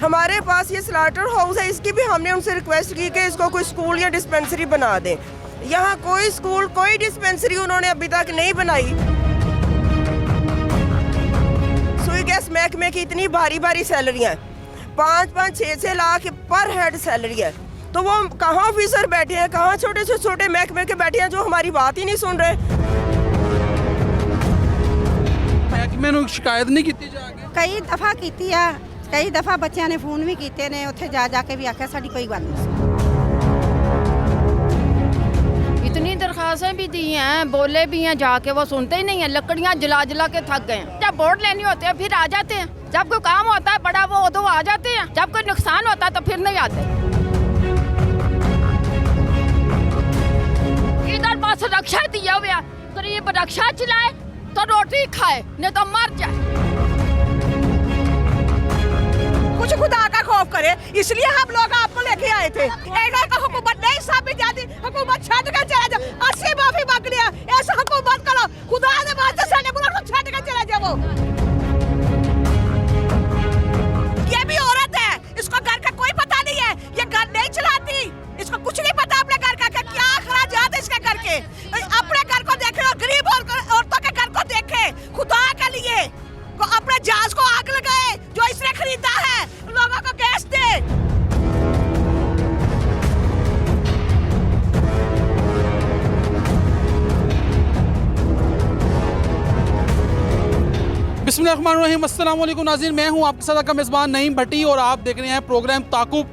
हमारे पास ये slaughter house है, इसकी भी हमने उनसे रिक्वेस्ट की कि इसको कोई स्कूल या डिस्पेंसरी बना दें। यहाँ कोई स्कूल कोई डिस्पेंसरी उन्होंने अभी तक नहीं बनाई। सुई गैस महकमे की इतनी भारी भारी सैलरियाँ, 5-5, 6-6 लाख पर हेड सैलरी है, तो वो कहाँ ऑफिसर बैठे हैं, कहाँ छोटे से छोटे महकमे के बैठे हैं जो हमारी बात ही नहीं सुन रहे। महकमे ਨੂੰ शिकायत नहीं की जाके? कई दफ़ा की है, कई दफ़ा बच्चों ने फोन भी किए ने, उत्थे जा के भी आख्या साडी कोई गल नहीं। इतनी दरखास्तें भी दी हैं, बोले भी हैं, जाके वो सुनते ही नहीं है। लकड़ियाँ जला जला के थक गए हैं। जब वोट लेनी होती है फिर आ जाते हैं, जब कोई काम होता है बड़ा वो उधर आ जाते हैं, जब कोई नुकसान होता है तो फिर नहीं आते। इधर बस रक्षा दिया हुआ, गरीब रक्षा चलाए तो रोटी खाए, नहीं तो मर जाए। कुछ खुदा का खौफ करे, इसलिए हम लोग आपको लेके आए थे। हुकूमत नहीं साबित जाती, हुकूमत छट के चला जाओ, 80 माफी मांग लिया, ऐसा हुकूमत करो, खुदा ने वास्ते साने बुला को छट के चला जाओ। ये भी औरत है, इसको घर का कोई पता नहीं है, ये घर नहीं चलाती, इसको कुछ नहीं पता अपने घर का क्या अखराजात है इसके घर के। अपने घर को देखे और गरीब औरतों के घर को देखे, खुदा के लिए अपने जहाज को आग लगाए जो इसने खरीदा है, लोगों को गैस दे। बिस्मिल्लाहिर्रहमानिर्रहीम, अस्सलाम वालेकुम नाज़रीन, मैं हूं आपके साथ आपका मेज़बान नईम भट्टी और आप देख रहे हैं प्रोग्राम ताक़ुब।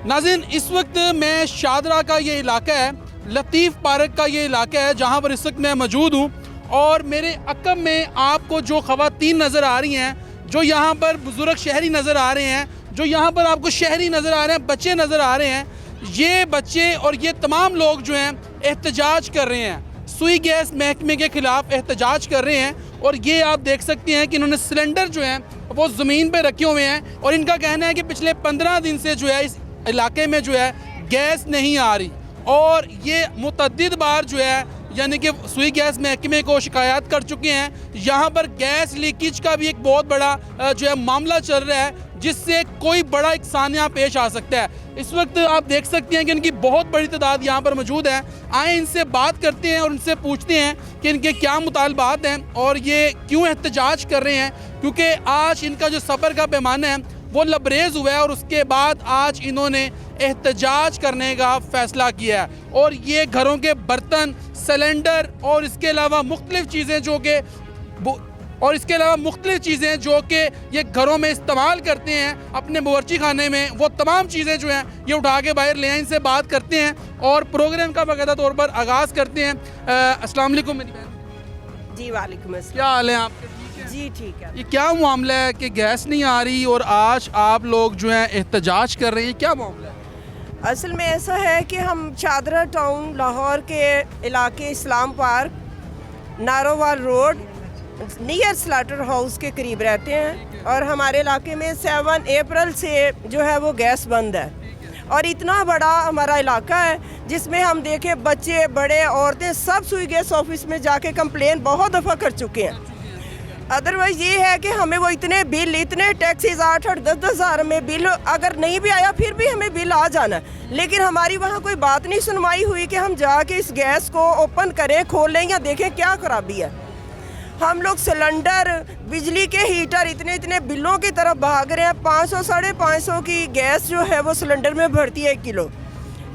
नाज़रीन, इस वक्त मैं शादरा का ये इलाका है, लतीफ़ पार्क का ये इलाका है जहां पर इस वक्त मैं मौजूद हूं और मेरे अक़ब में आपको जो ख़वातीन नज़र आ रही हैं, जो यहाँ पर बुज़ुर्ग शहरी नज़र आ रहे हैं, जो यहाँ पर आपको शहरी नज़र आ रहे हैं, बच्चे नज़र आ रहे हैं, ये बच्चे और ये तमाम लोग जो हैं एहतजाज कर रहे हैं, सुई गैस महकमे के ख़िलाफ़ एहतजाज कर रहे हैं। और ये आप देख सकते हैं कि इन्होंने सिलेंडर जो हैं वो ज़मीन पर रखे हुए हैं और इनका कहना है कि पिछले 15 दिन से जो है इस इलाके में जो है गैस नहीं आ रही और ये मुतअद्दिद बार जो है यानी कि सुई गैस महकमे को शिकायत कर चुके हैं। यहाँ पर गैस लीकेज का भी एक बहुत बड़ा जो है मामला चल रहा है जिससे कोई बड़ा इकसानिया पेश आ सकता है। इस वक्त आप देख सकते हैं कि इनकी बहुत बड़ी तादाद यहाँ पर मौजूद है। आए इनसे बात करते हैं और इनसे पूछते हैं कि इनके क्या मुतालबात हैं और ये क्यों एहतजाज कर रहे हैं, क्योंकि आज इनका जो सब्र का पैमाना है वो लबरेज हुआ है और उसके बाद आज इन्होंने एहतजाज करने का फ़ैसला किया है। और ये घरों के बर्तन, सिलेंडर और इसके अलावा मुख्तलिफ़ चीज़ें जो कि ये घरों में इस्तेमाल करते हैं अपने बावर्ची खाने में, वो तमाम चीज़ें जो हैं ये उठा के बाहर ले आए। इनसे बात करते हैं और प्रोग्राम का बाकायदा तौर पर आगाज़ करते हैं। अस्सलाम वालेकुम मेरी बहन। जी वालेकुम अस्सलाम। क्या हाल है आपके? जी ठीक है। ये क्या मामला है कि गैस नहीं आ रही और आज आप लोग जो हैं एहतजाज कर रहे हैं, क्या मामला है? असल में ऐसा है कि हम चादरा टाउन लाहौर के इलाके Islam park, Narowal road, near slaughter house के करीब रहते हैं और हमारे इलाके में 7 अप्रैल से जो है वो गैस बंद है। और इतना बड़ा हमारा इलाका है जिसमें हम देखें बच्चे, बड़े, औरतें सब सुई गैस ऑफिस में जाके कंप्लेन बहुत दफ़ा कर चुके हैं। अदरवाइज़ ये है कि हमें वो इतने बिल, इतने टैक्सेस 8-8, 10-10 हज़ार में बिल अगर नहीं भी आया फिर भी हमें बिल आ जाना है, लेकिन हमारी वहाँ कोई बात नहीं सुनवाई हुई कि हम जाके इस गैस को ओपन करें, खोलें या देखें क्या खराबी है। हम लोग सिलेंडर, बिजली के हीटर इतने इतने बिलों की तरफ भाग रहे हैं। 500 साढ़े 500 की गैस जो है वो सिलेंडर में भरती है 1 किलो।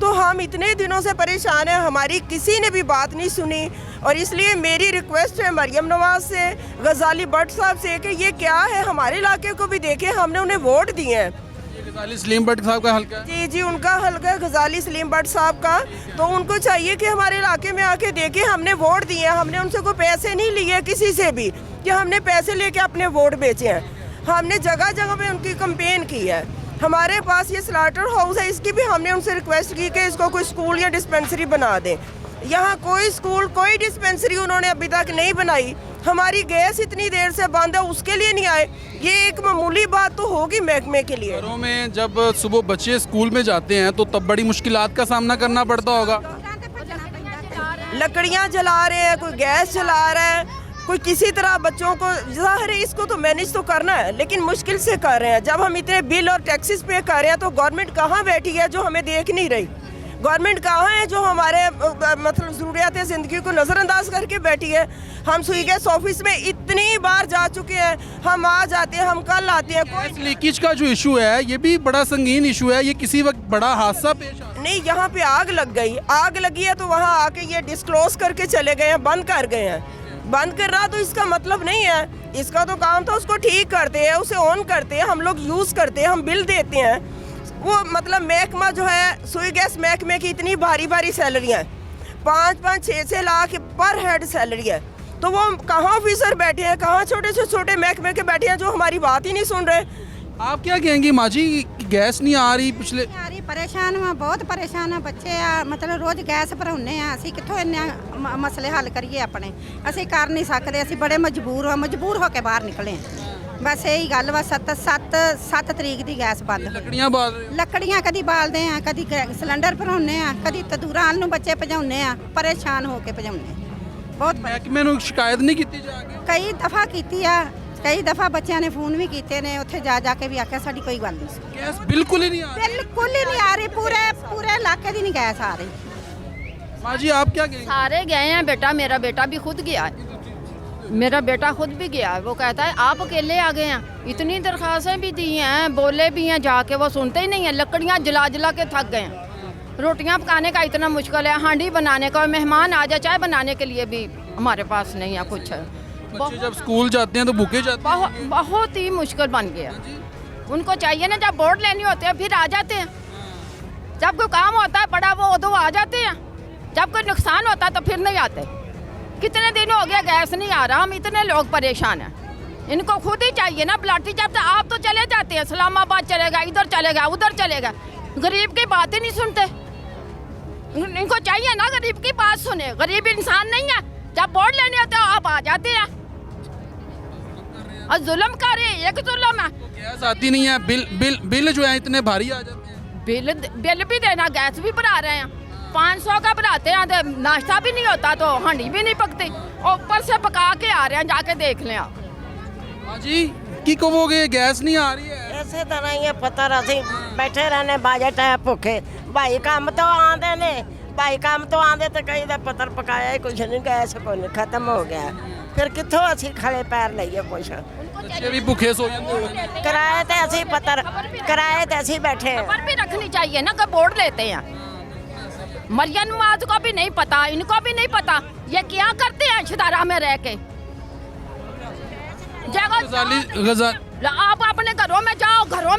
तो हम इतने दिनों से परेशान हैं, हमारी किसी ने भी बात नहीं सुनी। और इसलिए मेरी रिक्वेस्ट है मरियम नवाज से, गजाली भट्ट साहब से कि ये क्या है, हमारे इलाके को भी देखें, हमने उन्हें वोट दिए हैं। गजाली सलीम भट्ट साहब का हल्का है? जी जी, उनका हल्का है गजाली सलीम भट्ट साहब का। तो उनको चाहिए कि हमारे इलाके में आके देखें, हमने वोट दिए हैं, हमने उनसे कोई पैसे नहीं लिए किसी से भी कि हमने पैसे लेके अपने वोट बेचे हैं। हमने जगह जगह पे उनकी कंपेन की है। हमारे पास ये स्लाटर हाउस है, इसकी भी हमने उनसे रिक्वेस्ट की कि इसको कोई स्कूल या डिस्पेंसरी बना दें। यहाँ कोई स्कूल कोई डिस्पेंसरी उन्होंने अभी तक नहीं बनाई। हमारी गैस इतनी देर से बंद है, उसके लिए नहीं आए। ये एक मामूली बात तो होगी महकमे के लिए। घरों में जब सुबह बच्चे स्कूल में जाते हैं तो तब बड़ी मुश्किलात का सामना करना पड़ता होगा। लकड़ियाँ जला रहे हैं, कोई गैस जला रहा है, कोई किसी तरह बच्चों को, ज़ाहिर है इसको तो मैनेज तो करना है, लेकिन मुश्किल से कर रहे हैं। जब हम इतने बिल और टैक्सेस पे कर रहे हैं तो गवर्नमेंट कहाँ बैठी है जो हमें देख नहीं रही? गवर्नमेंट कहाँ है जो हमारे मतलब ज़रूरियात ज़िंदगी को नज़रअंदाज करके बैठी है? हम सुई गैस ऑफिस में इतनी बार जा चुके हैं, हम आज आते हैं, हम कल आते हैं, गैस लीकेज का जो इशू है ये भी बड़ा संगीन इशू है। ये किसी वक्त बड़ा हादसा पेश आ नहीं, यहाँ पे आग लग गई, आग लगी है तो वहाँ आके ये डिस्क्लोज करके चले गए हैं, बंद कर गए हैं। बंद कर रहा तो इसका मतलब नहीं है, इसका तो काम था उसको ठीक करते हैं, उसे ऑन करते हैं, हम लोग यूज़ करते हैं, हम बिल देते हैं। वो मतलब महकमा जो है सुई गैस महकमे की इतनी भारी भारी सैलरियाँ हैं, 5-5, 6-6 लाख पर हेड सैलरी है, तो वो कहाँ ऑफिसर बैठे हैं, कहाँ छोटे से छोटे महकमे के बैठे हैं जो हमारी बात ही नहीं सुन रहे। आप क्या कहेंगी माँ जी, गैस नहीं आ रही पिछले? यारी परेशान हाँ, बहुत परेशान हाँ बच्चे आ, मतलब रोज़ गैस भराउने ਆ ਅਸੀਂ ਕਿੱਥੋਂ ਇੰਨੇ ਮਸਲੇ ਹੱਲ ਕਰੀਏ ਆਪਣੇ? ਅਸੀਂ ਕਰ ਨਹੀਂ ਸਕਦੇ, ਅਸੀਂ ਬੜੇ ਮਜਬੂਰ ਹੋ ਕੇ ਬਾਹਰ ਨਿਕਲੇ ਹਾਂ। ਬਸ ਇਹੀ ਗੱਲ ਵਾ 7 ਤਰੀਕ ਦੀ ਗੈਸ ਬੰਦ ਹੋਈ। लकड़ियाँ बाल रहे हो? ਲੱਕੜੀਆਂ ਕਦੀ ਬਾਲਦੇ ਆ, ਕਦੀ ਸਿਲੰਡਰ ਭਰਾउने ਆ, ਕਦੀ ਤੰਦੂਰਾਂ ਨੂੰ ਬੱਚੇ ਭਜਾਉਂਦੇ ਆ, ਪਰੇਸ਼ਾਨ ਹੋ ਕੇ ਭਜਾਉਂਦੇ ਬਹੁਤ। महकमे ਨੂੰ ਸ਼ਿਕਾਇਤ ਨਹੀਂ ਕੀਤੀ ਜਾ ਕੇ? ਕਈ ਦਫਾ ਕੀਤੀ ਆ, ਕਈ ਦਫਾ ਬੱਚਿਆਂ ਨੇ ਫੋਨ ਵੀ ਕੀਤੇ ਨੇ, ਉੱਥੇ ਜਾ ਕੇ ਵੀ ਆਖਿਆ ਸਾਡੀ ਕੋਈ ਗੱਲ ਨਹੀਂ ਸੀ। गैस बिल्कुल ही नहीं आ रही। ਬਿਲਕੁਲ ਹੀ ਨਹੀਂ ਆ ਰਹੀ, ਪੂਰੇ ਇਲਾਕੇ ਦੀ ਨਹੀਂ ਗੈਸ ਆ ਰਹੀ। माँ जी आप क्या कहेंगे? सारे गए हैं बेटा, मेरा बेटा भी खुद गया है, मेरा बेटा खुद भी गया है। वो कहता है आप अकेले आ गए हैं, इतनी दरख्वास्तें भी दी हैं, बोले भी हैं, जाके वो सुनते ही नहीं हैं। लकड़ियाँ जला के थक गए हैं। रोटियाँ पकाने का इतना मुश्किल है, हांडी बनाने का, मेहमान आ जाए चाय बनाने के लिए भी हमारे पास नहीं है कुछ। बच्चे जब स्कूल जाते हैं तो भूखे जाते हैं। बहुत ही मुश्किल बन गया। उनको चाहिए ना, जब वोट लेनी होती है फिर आ जाते हैं, जब कोई काम होता है बड़ा वो उधर आ जाते हैं, जब कोई नुकसान होता है तो फिर नहीं आते। कितने दिन हो गया गैस नहीं आ रहा, हम इतने लोग परेशान हैं। इनको खुद ही चाहिए ना ब्लाटी, जब आप तो चले जाते हैं, इस्लामाबाद चलेगा, इधर चलेगा, उधर चलेगा, गरीब की बात ही नहीं सुनते। इनको चाहिए ना गरीब की बात सुने, गरीब इंसान नहीं है, जब वोट लेने होते हैं आप आ जाते हैं और जुल्म कर रहे हैं। एक जुल्म है, गैस आती नहीं है, बिल जो है इतने भारी आ जाते हैं। बिल भी देना, गैस भी भरा रहे हैं, 500 का बनाते हैं तो नाश्ता भी नहीं होता, तो हांडी भी नहीं पकती, और ऊपर से पका के आ रहे हैं, जाके देख लें आप। हाँ जी की कहोगे गैस नहीं आ रही है? ਇਸੇ ਤਰ੍ਹਾਂ ਹੀ ਪੁੱਤਰ ਅਸੀਂ ਬੈਠੇ ਰਹਿੰਦੇ ਬਜਟ ਹੈ ਭੁੱਖੇ। ਭਾਈ ਕੰਮ ਤੋਂ ਆਉਂਦੇ ਨੇ, ਭਾਈ ਕੰਮ ਤੋਂ ਆਉਂਦੇ ਤੇ ਕਈ ਦਾ ਪੁੱਤਰ ਪਕਾਇਆ ਹੀ ਕੁਛ ਨਹੀਂ, ਗੈਸ ਕੋਈ ਖਤਮ ਹੋ ਗਿਆ, ਫਿਰ ਕਿੱਥੋਂ ਅਸੀਂ ਖਲੇ ਪੈਰ ਲਈਏ ਕੁਛ? बच्चे भी भूखे सो जाते हैं। ਕਿਰਾਏ ਤੇ ਅਸੀਂ ਪੁੱਤਰ, ਕਿਰਾਏ ਤੇ ਅਸੀਂ बैठे हैं। खबर भी रखनी चाहिए ना कि वोट लेते हैं। मरियम नवाज को भी नहीं पता, इनको भी नहीं पता ये क्या करते हैं शिदारा में रह के। आप अपने घरों में जाओ, घरों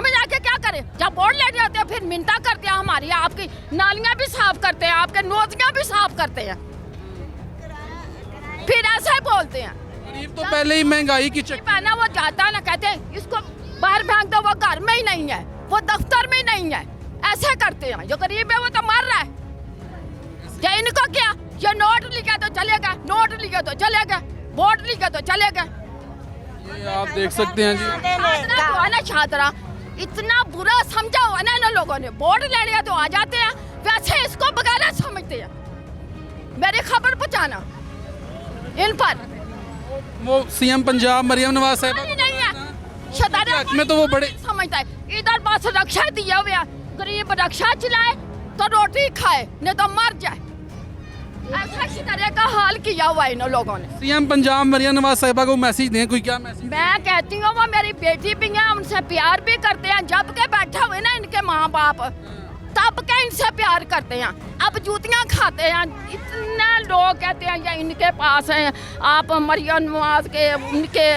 में जाके क्या करें? जब वोट लेने होते हैं फिर मिन्नता करते हैं हमारी, आपकी नालियां भी साफ करते हैं, आपके नोजियां भी साफ करते हैं, फिर ऐसा ही बोलते हैं। गरीब तो पहले ही महंगाई की पहना वो जाता है ना, कहते हैं इसको बाहर फेंक दो, वो घर में ही नहीं है, वो दफ्तर में ही नहीं है, ऐसे करते हैं। जो गरीब है वो तो मर रहा है। या इनको क्या, ये नोट लिखे तो चलेगा, नोट लिखे तो चलेगा, वोट लिखे तो चलेगा। ये आप देख सकते हैं जी। छात्रा इतना बुरा समझा हुआ ना इन लोगों ने, वोट लेने तो आ जाते हैं, वैसे इसको बगैर समझते हैं। मेरी खबर पहुंचाना इन पर। वो सीएम पंजाब मरियम नवाज साहिबा नहीं है, शतारा में तो वो बड़े समझता है। इधर बस रक्षा दिया हुआ, गरीब रक्षा चलाए तो रोटी खाए, नहीं तो मर जाए, ऐसा इस तरह का हाल किया हुआ इन लोगों ने। सीएम पंजाब मरियम नवाज साहिबा को मैसेज दें, कोई क्या मैसेज? मैं कहती हूँ वो मेरी बेटी भी है, उनसे प्यार भी करते हैं, जब के बैठे हुए ना इनके माँ बाप, तब के इनसे प्यार करते हैं। अब जूतियाँ खाते हैं, इतने लोग कहते हैं ये इनके पास हैं, आप मरियम नवाज के उनके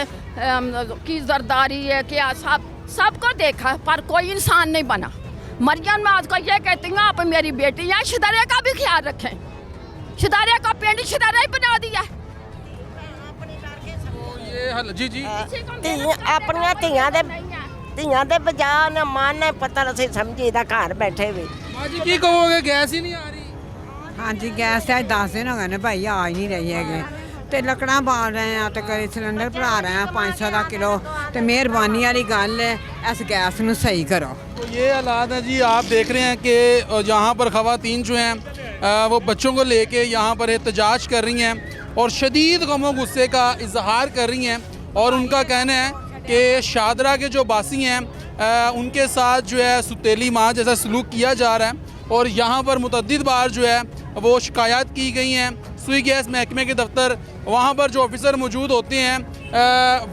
की जरदारी है क्या, सबको देखा पर कोई इंसान नहीं बना। मरियम नवाज को ये कहती हूँ आप मेरी बेटी हैं, शिदारे का भी ख्याल रखें, शिदारे का पिंड शिदारा ही बना दिया। ये जी जी ਆਪਣੀਆਂ ਧੀਆਂ ਦੇ ਬਜਾ ਨਾ ਮਾਨ ਨੇ ਪੁੱਤਰ ਅਸੀਂ ਸਮਝੀਦਾ ਘਰ ਬੈਠੇ ਵੀ। माँ जी की कहोगे गैस ही नहीं आ रही? हाँ जी गैस तो 10 दिन हो गए ने भाई, आ ही नहीं रही है। तो लकड़ा बाल रहे हैं तो कभी सिलेंडर भरा रहे हैं 500 का किलो। तो मेहरबानी वाली गल है इस गैस नू सही करो। तो ये हालात है जी, आप देख रहे हैं कि यहाँ पर ख़वातीन जो हैं वो बच्चों को लेके यहाँ पर एहतजाज कर रही हैं। और शदीद गम व गुस्से का इजहार कर रही हैं। और उनका कहना है कि शादरा के जो बासी हैं उनके साथ जो है सुतेली माँ जैसा सलूक किया जा रहा है। और यहाँ पर मुतअद्दिद बार जो है वो शिकायत की गई हैं। सुई गैस महकमे के दफ्तर वहाँ पर जो ऑफिसर मौजूद होते हैं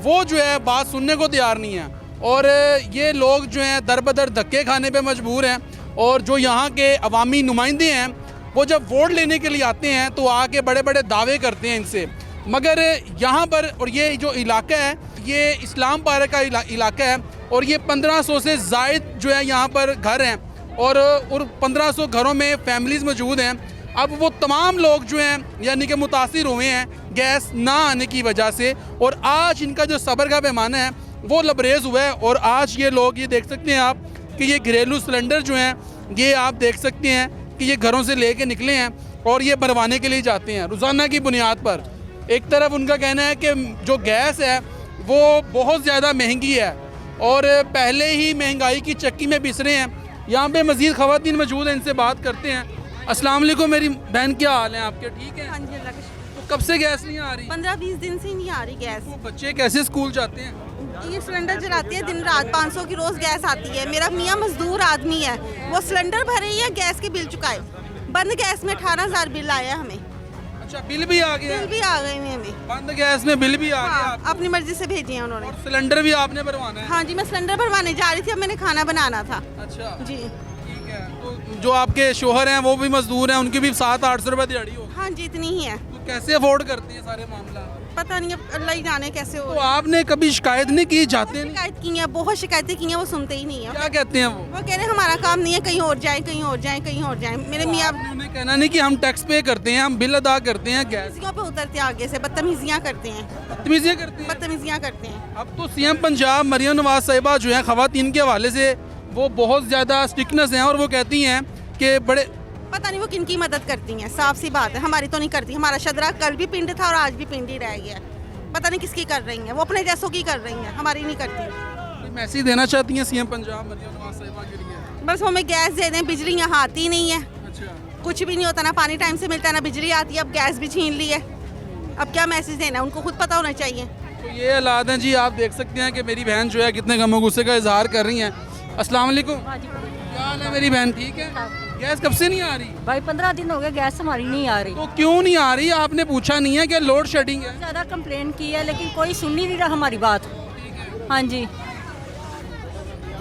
वो जो है बात सुनने को तैयार नहीं है। और ये लोग जो हैं दर बदर धक्के खाने पे मजबूर हैं। और जो यहाँ के अवामी नुमाइंदे हैं वो जब वोट लेने के लिए आते हैं तो आके बड़े बड़े दावे करते हैं इनसे, मगर यहाँ पर और ये जो इलाका है ये इस्लाम पार्क का इलाका है और ये 1500 से ज़ायद जो है यहाँ पर घर हैं और 1500 घरों में फैमिलीज़ मौजूद हैं। अब वो तमाम लोग जो हैं यानी कि मुतासिर हुए हैं गैस ना आने की वजह से। और आज इनका जो सब्र का पैमाना है वो लबरेज़ हुआ है। और आज ये लोग ये देख सकते हैं आप कि ये घरेलू सिलेंडर जो हैं ये आप देख सकते हैं कि ये घरों से लेके निकले हैं और ये भरवाने के लिए जाते हैं रोज़ाना की बुनियाद पर। एक तरफ उनका कहना है कि जो गैस है वो बहुत ज़्यादा महंगी है और पहले ही महंगाई की चक्की में पिस रहे हैं। यहाँ पे मज़ीद ख़वातीन मौजूद हैं, इनसे बात करते हैं। अस्सलाम वालेकुम मेरी बहन, क्या हाल है आपके? ठीक है। हाँ जी, अल्लाह का शुक्र। तो कब से गैस नहीं आ रही? 15-20 दिन से नहीं आ रही गैस। तो बच्चे कैसे स्कूल जाते हैं? ये सिलेंडर जलाती है दिन रात, 500 की रोज गैस आती है। मेरा मियाँ मजदूर आदमी है, वो सिलेंडर भरे ही है, गैस के बिल चुकाए। बंद गैस में 18,000 बिल आया हमें। अच्छा, बिल भी आ गया? बिल भी आ गए हमें, बंद गैस में बिल भी आ गया? हाँ, अपनी मर्जी से भेजे हैं उन्होंने। और सिलेंडर भी आपने भरवाना है? हाँ जी, मैं सिलेंडर भरवाने जा रही थी, अब मैंने खाना बनाना था। अच्छा जी ठीक है। तो जो आपके शोहर हैं वो भी मजदूर हैं, उनकी भी 700-800 रुपये दिहाड़ी होगी? हाँ जी, इतनी ही है। तो कैसे अफोर्ड करते हैं सारे मामला? पता नहीं, अब अल्लाह ही जाने कैसे हो। तो आपने कभी शिकायत नहीं की? जाते नहीं? शिकायत की है, बहुत शिकायतें की हैं, वो सुनते ही नहीं है। क्या कहते हैं वो? वो कह रहे हैं हमारा काम नहीं है, कहीं और जाए, कहीं और जाए, कहीं और जाए। मेरे मियाँ उन्होंने कहना नहीं कि हम टैक्स पे करते हैं, हम बिल अदा करते हैं, गैस पे उतरते हैं आगे से, बदतमीजियाँ करते हैं, बदतमीजियाँ करते हैं। बदतमीजियाँ करते हैं। अब तो सीएम पंजाब मरियम नवाज साहिबा जो है ख़वातीन के हवाले से वो बहुत ज़्यादा स्ट्रिक्टनेस हैं और वो कहती हैं कि बड़े पता नहीं वो किनकी मदद करती हैं, साफ सी बात है, हमारी तो नहीं करती। हमारा शदरा कल भी पिंड था और आज भी पिंड ही रह गया। पता नहीं किसकी कर रही हैं, वो अपने जैसों की कर रही हैं, हमारी नहीं करती। कोई मैसेज देना चाहती हैं सीएम पंजाब मरियम नवाज साहिबा के लिए? बस हमें गैस दे दें, बिजली यहाँ आती नहीं है, अच्छा, कुछ भी नहीं होता, ना पानी टाइम से मिलता है, ना बिजली आती है। अब गैस भी छीन ली है, अब क्या मैसेज देना है, उनको खुद पता होना चाहिए। तो ये हालात हैं जी। आप देख सकते हैं कि मेरी बहन जो है कितने गम गुस्से का इजहार कर रही हैं। अस्सलाम वालेकुम, क्या हाल है मेरी बहन? ठीक है। गैस कब से नहीं आ रही? भाई 15 दिन हो गए गैस हमारी नहीं आ रही। तो क्यों नहीं आ रही? आपने पूछा नहीं है कि लोड शेडिंग है? ज़्यादा कंप्लेन की है लेकिन कोई सुन ही नहीं रहा हमारी बात। हाँ जी,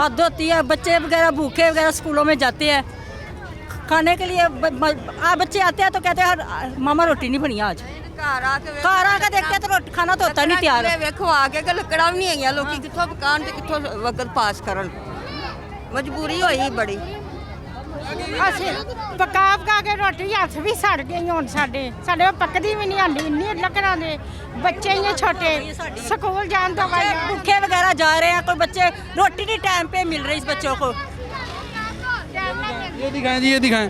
हद होती है। बच्चे वगैरह भूखे वगैरह स्कूलों में जाते हैं खाने के लिए। बच्चे आते हैं तो कहते हैं मामा रोटी नहीं बनी आज। घर आके देखते हैं तो रोटी खाना तो होता नहीं तैयार। ਵੇਖੋ ਆ ਕੇ ਕਿ ਲੱਕੜਾਂ ਵੀ ਨਹੀਂ ਹੈਗੀਆਂ, ਲੋਕੀ ਕਿੱਥੋਂ ਪਕਾਉਣ ਤੇ ਕਿੱਥੋਂ ਵਕਤ ਪਾਸ ਕਰਨ। ਮਜਬੂਰੀ ਹੋਈ ਬੜੀ। ਅਸੀਂ ਪਕਾ ਕੇ ਰੋਟੀ ਹੱਥ ਵੀ ਸੜ ਗਈ ਹੁਣ ਸਾਡੇ ਪੱਕਦੀ ਵੀ ਨਹੀਂ ਆਂਦੀ, ਇੰਨੀ ਲੱਕੜਾਂ ਦੇ ਬੱਚੇ ਹੀ ਛੋਟੇ ਸਕੂਲ ਜਾਣ ਤੋਂ ਬਾਅਦ भूखे वगैरह जा रहे हैं, कोई बच्चे रोटी नहीं टाइम पे मिल रही इस बच्चों को। ये दिखाएं जी, ये दिखाएं,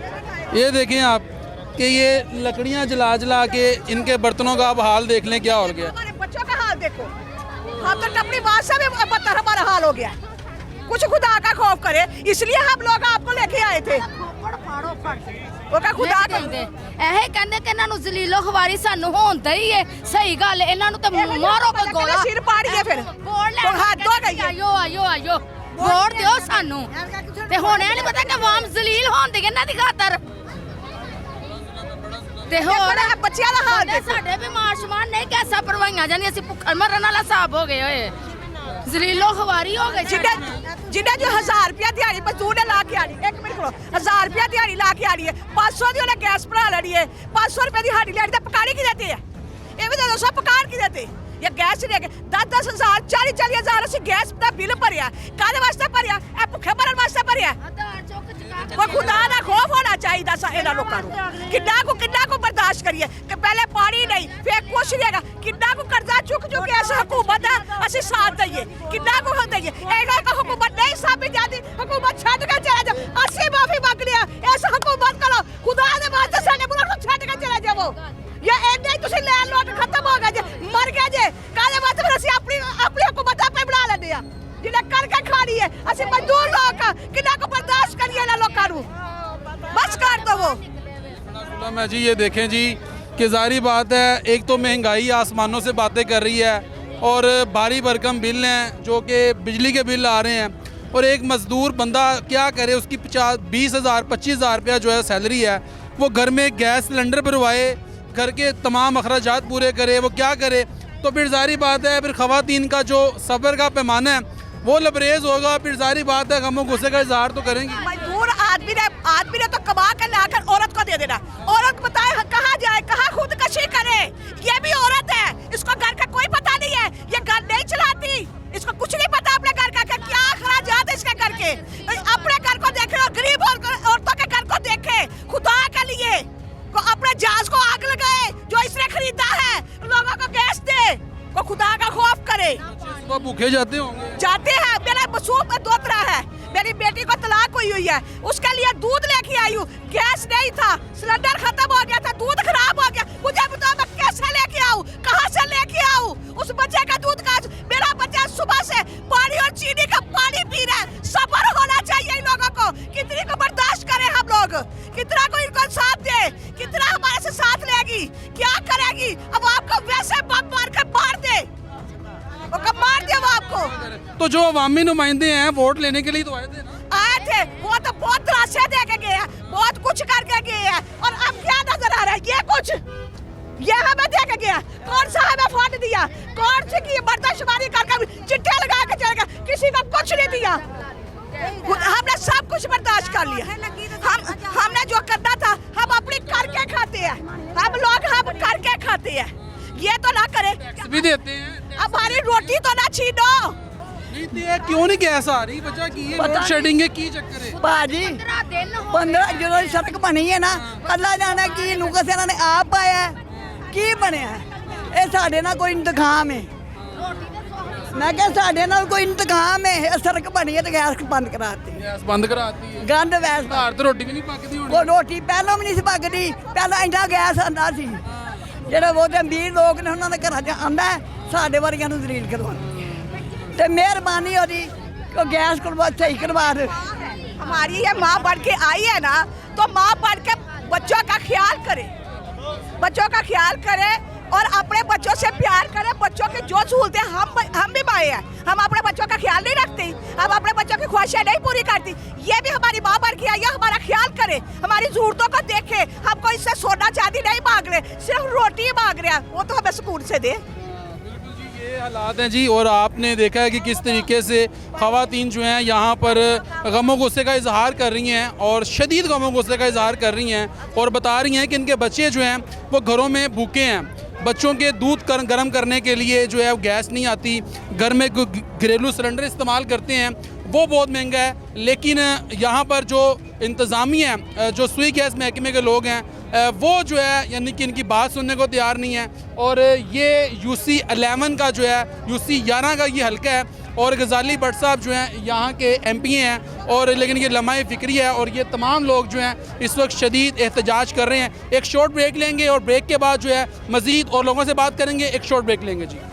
ये देखें आप कि ये लकड़ियां जला जला के इनके बर्तनों का आप हाल देख लें क्या हो गया। हमारे बच्चों का हाल देखो, हम तो अपनी बात से भी बदतर हमारा हाल हो गया। कुछ खुदा का खौफ करे, इसलिए हम लोग आपको लेके आए थे। खुदा ਇਹ ਕਹਿੰਦੇ ਕਿ ਇਹਨਾਂ ਨੂੰ ਜ਼ਲੀਲੋ ਖਵਾਰੀ ਸਾਨੂੰ ਹੁੰਦਾ ਹੀ ਹੈ। ਸਹੀ ਗੱਲ ਹੈ, ਇਹਨਾਂ ਨੂੰ ਤਾਂ ਮਾਰੋ ਕੋਈ ਗੋਲਾ, ਸਿਰ ਪਾੜੀਏ ਫਿਰ। ਵੋਟ ਲੈਣ ਹੱਦ ਹੋ ਗਈ ਹੈ। ਆਇਓ ਵੋਟ ਦਿਓ ਸਾਨੂੰ। ਤੇ ਹੁਣ ਇਹ ਨਹੀਂ ਪਤਾ ਕਿ ਆਵਾਮ ਜ਼ਲੀਲ ਹੁੰਦੀ ਹੈ ਇਹਨਾਂ ਦੀ ਖਾਤਰ। ਤੇ ਹੋਰ ਬੱਚਿਆਂ ਦਾ ਹਾਲ ਦੇਖੋ। ਸਾਡੇ ਵੀ ਮਾਰਸ਼ਮਾਨ ਨਹੀਂ ਕੈਸਾ ਪਰਵਾਈਆਂ ਜਾਂਦੀਆਂ, ਅਸੀਂ ਭੁੱਖਣ ਮਰਨ ਵਾਲਾ ਹਿਸਾਬ ਹੋ ਗਏ ਹੋਏ, ਜ਼ਲੀਲੋ ਖਵਾਰੀ ਹੋ ਗਏ। जिन्हें जो 1000 रुपया दिहाड़ी मजदूर ने ला के आनी, 1 मिनट करो, 1000 रुपया दिहाड़ी ला के आनी है, 500 की उन्हें गैस भरा लेनी है, 500 रुपये दिहाड़ी लेनी है, पकाने की देते हैं ये भी दो पकान की देते ये गैस नहीं है। 10-10 हज़ार 40-40 हज़ार असं गैस का बिल भरिया कादे वास्ते भरिया? भुखे मरन वास्ते भरिया? कोई खुदा का खौफ होना चाहिए इन्होंने लोगों को। किन्ना को बर्दाश्त करिए कि पहले पानी नहीं फिर कुछ नहीं है, किन्ना को कर्जा चुक चुके ऐसा हुकूमत है, असं साथ दईए किन्ना को दईए। एक हुकूमत नहीं साबित जाती, हुकूमत छड़ के चला जाओ, असं माफी मांग लिया इस हुकूमत को। खुदा के वास्ते साडे मुल्क छड़ के चले जाओ, या इन्ने तुम लैन लोट खत्म हो गए जे, मर गए जे, कादे वास्ते फिर असं अपनी हुकूमत आपे बना लेंगे जिन्हें करके खानी है। असं मजदूर लोग किन्ना को बर्दाश्त करिए ना लोगों को, बस कर दो वो। मैं जी ये देखें जी कि ज़ाहिर बात है एक तो महंगाई आसमानों से बातें कर रही है और भारी भरकम बिल हैं जो कि बिजली के बिल आ रहे हैं और एक मज़दूर बंदा क्या करे, उसकी 20,000 25,000 रुपया जो है सैलरी है, वो घर में गैस सिलेंडर भरवाए, घर के तमाम अखराजात पूरे करे, वो क्या करे। तो फिर ज़ाहिर बात है फिर ख़वातीन का जो सब्र का पैमाना है वो लबरेज होगा, फिर ज़ाहिर बात है गमों गुस्से का इजहार तो करेंगी। मजदूर आदमी ने तो कमा कर लाकर औरत को दे देना, औरत बताए कहाँ जाए, कहाँ खुदकशी करे। ये भी औरत है, इसको घर का कोई पता नहीं है, ये घर नहीं चलाती, इसको कुछ नहीं पता अपने घर का क्या अखराजात है इसके घर के। अपने घर को देखे और गरीब औरतों के घर को देखे, खुदा के लिए को अपने जहाज को आग लगाए जो इसने खरीदा है, लोगों को गैस दे, को खुदा का खौफ करे। तो भूखे जाते होंगे? जाते हैं। मेरा मसूब में दोतरा है, मेरी बेटी को तलाक हुई है, उसके लिए दूध लेके आई हूँ, गैस नहीं था, सिलेंडर खत्म हो गया था, दूध खराब हो गया, मुझे बताओ मैं कैसे लेके आऊँ, कहाँ से लेके आऊँ उस बच्चे का दूध का। मेरा बच्चा सुबह से पानी और चीनी का पानी पी रहा है। सब्र होना चाहिए इन लोगों को, कितनी को बर्दाश्त करें हम लोग, कितना को इनको साथ दे, कितना हमारे से साथ लेगी, क्या करेगी। अब आपको वैसे बम मार कर मार दे, वो कब मार दे वो आपको। तो जो अवामी नुमाइंदे हैं वोट लेने के लिए तो आए थे ना? आए थे, वो तो बहुत तराशे दे के गए हैं, बहुत कुछ करके गए हैं, और अब क्या नजर आ रहा है, ये कुछ ये हमें दे के गया। कौन सा हमें फंड दिया, कौन सी की मर्दशुमारी करके चिट्ठे लगा के चले गए, किसी को कुछ नहीं दिया। हमने सब कुछ बर्दाश्त कर लिया। हमने जो करना था हम अपनी करके खाते हैं, हम लोग हम करके खाते हैं, ये तो ना करे। भी देते हैं, हमारी रोटी तो ना छीनो। क्यों नहीं गैस आ रही, वजह की है लोड शेडिंग है, की चक्कर है भाजी 15 ਜਦੋਂ ਸੜਕ ਬਣੀ ਹੈ ਨਾ, ਅੱਲਾ ਜਾਣੇ ਕੀ ਲੁਕਸ ਇਹਨਾਂ ਨੇ ਆਪ ਪਾਇਆ, ਕੀ ਬਣਿਆ। ਇਹ ਸਾਡੇ ਨਾਲ ਕੋਈ ਇੰਤਜ਼ਾਮ ਹੈ, ਮੈਂ ਕਿਹਾ ਸਾਡੇ ਨਾਲ ਕੋਈ ਇੰਤਜ਼ਾਮ ਹੈ। ਇਹ ਸੜਕ ਬਣੀ ਹੈ ਤੇ ਗੈਸ ਬੰਦ ਕਰਾਤੀ, गैस बंद कराती है। ਗੰਦ ਵੈਸ ਘਰ ਤੇ ਰੋਟੀ ਵੀ ਨਹੀਂ ਪੱਕਦੀ ਹੋਣੀ। ਉਹ ਰੋਟੀ ਪਹਿਲਾਂ ਵੀ ਨਹੀਂ ਸੀ ਪੱਕਦੀ, ਪਹਿਲਾਂ ਇੰਨਾ ਗੈਸ ਆਉਂਦਾ ਸੀ। ਜਿਹੜੇ ਬਹੁਤੇ ਅਮੀਰ ਲੋਕ ਨੇ ਉਹਨਾਂ ਦੇ ਘਰਾਂ 'ਚ ਆਉਂਦਾ, ਸਾਡੇ ਵਰਗਿਆਂ ਨੂੰ ਜ਼ਲੀਲ ਕਰਵਾਉਂਦੇ। ਤੇ ਮਿਹਰਬਾਨੀ ਉਹਦੀ ਉਹ ਗੈਸ ਕਰਵਾ ਸਹੀ ਕਰਵਾ ਦੇ। हमारी ये माँ बढ़ के आई है ना, तो माँ बढ़ के बच्चों का ख्याल करे, बच्चों का ख्याल करे और अपने बच्चों से प्यार करे। बच्चों की जो सहूलतें हम भी पाए हैं, हम अपने बच्चों का ख्याल नहीं रखते, हम अपने बच्चों की ख्वाहिशें नहीं पूरी करती। ये भी हमारी माँ बढ़ के आई है, हमारा ख्याल करे, हमारी ज़रूरतों को देखे। हमको इससे सोना चांदी नहीं मांग रहे, सिर्फ रोटी मांग रहे हैं, वो तो हमें सुकून से दे। ये हालात हैं जी। और आपने देखा है कि किस तरीके से ख़वातीन जो हैं यहाँ पर गमो गुस्से का इजहार कर रही हैं और शदीद गमो गुस्से का इजहार कर रही हैं और बता रही हैं कि इनके बच्चे जो हैं वो घरों में भूखे हैं। बच्चों के दूध गर्म करने के लिए जो है गैस नहीं आती, घर में घरेलू सिलेंडर इस्तेमाल करते हैं, वो बहुत महंगा है। लेकिन यहाँ पर जो इंतज़ामिया है, जो सुई गैस महकमे के लोग हैं, वो जो है यानी कि इनकी बात सुनने को तैयार नहीं है। और ये UC 11 का जो है UC 11 का ये हल्का है और गजाली भट्ट साहब जो हैं यहाँ के MP हैं और लेकिन ये लम्हा फ़िक्री है और ये तमाम लोग जो हैं इस वक्त शदीद एहतजाज कर रहे हैं। एक शॉर्ट ब्रेक लेंगे और ब्रेक के बाद जो है मज़ीद और लोगों से बात करेंगे। एक शॉर्ट ब्रेक लेंगे जी।